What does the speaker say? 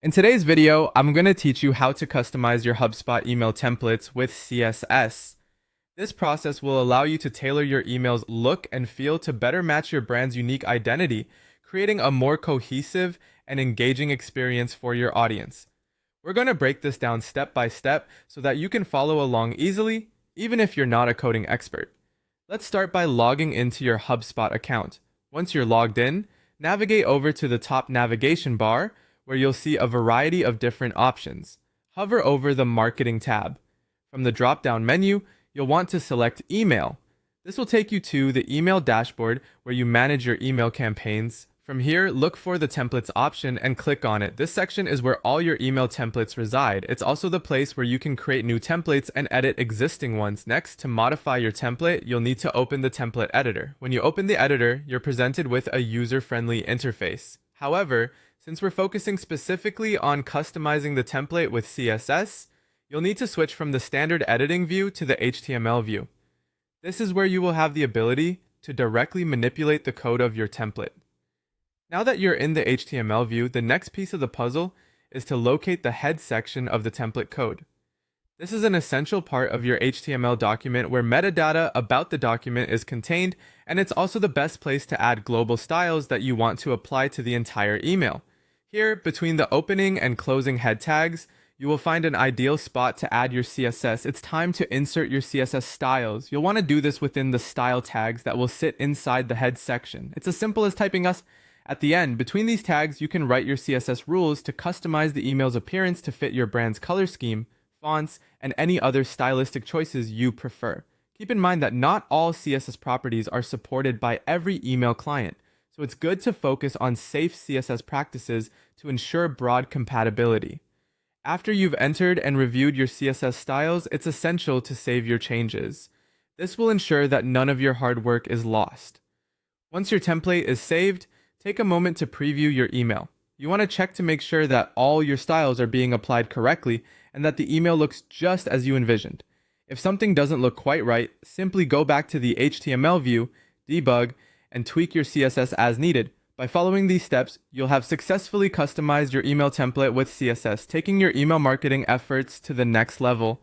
In today's video, I'm going to teach you how to customize your HubSpot email templates with CSS. This process will allow you to tailor your email's look and feel to better match your brand's unique identity, creating a more cohesive and engaging experience for your audience. We're going to break this down step by step so that you can follow along easily, even if you're not a coding expert. Let's start by logging into your HubSpot account. Once you're logged in, navigate over to the top navigation bar, where you'll see a variety of different options. Hover over the Marketing tab. From the drop-down menu, you'll want to select Email. This will take you to the email dashboard where you manage your email campaigns. From here, look for the Templates option and click on it. This section is where all your email templates reside. It's also the place where you can create new templates and edit existing ones. Next, to modify your template, you'll need to open the template editor. When you open the editor, you're presented with a user-friendly interface. However, since we're focusing specifically on customizing the template with CSS, you'll need to switch from the standard editing view to the HTML view. This is where you will have the ability to directly manipulate the code of your template. Now that you're in the HTML view, the next piece of the puzzle is to locate the head section of the template code. This is an essential part of your HTML document where metadata about the document is contained, and it's also the best place to add global styles that you want to apply to the entire email. Here, between the opening and closing head tags, you will find an ideal spot to add your CSS. It's time to insert your CSS styles. You'll want to do this within the style tags that will sit inside the head section. It's as simple as typing us at the end. Between these tags, you can write your CSS rules to customize the email's appearance to fit your brand's color scheme, fonts, and any other stylistic choices you prefer. Keep in mind that not all CSS properties are supported by every email client, so it's good to focus on safe CSS practices to ensure broad compatibility. After you've entered and reviewed your CSS styles, it's essential to save your changes. This will ensure that none of your hard work is lost. Once your template is saved, take a moment to preview your email. You want to check to make sure that all your styles are being applied correctly and that the email looks just as you envisioned. If something doesn't look quite right, simply go back to the HTML view, debug, and tweak your CSS as needed. By following these steps, you'll have successfully customized your email template with CSS, taking your email marketing efforts to the next level.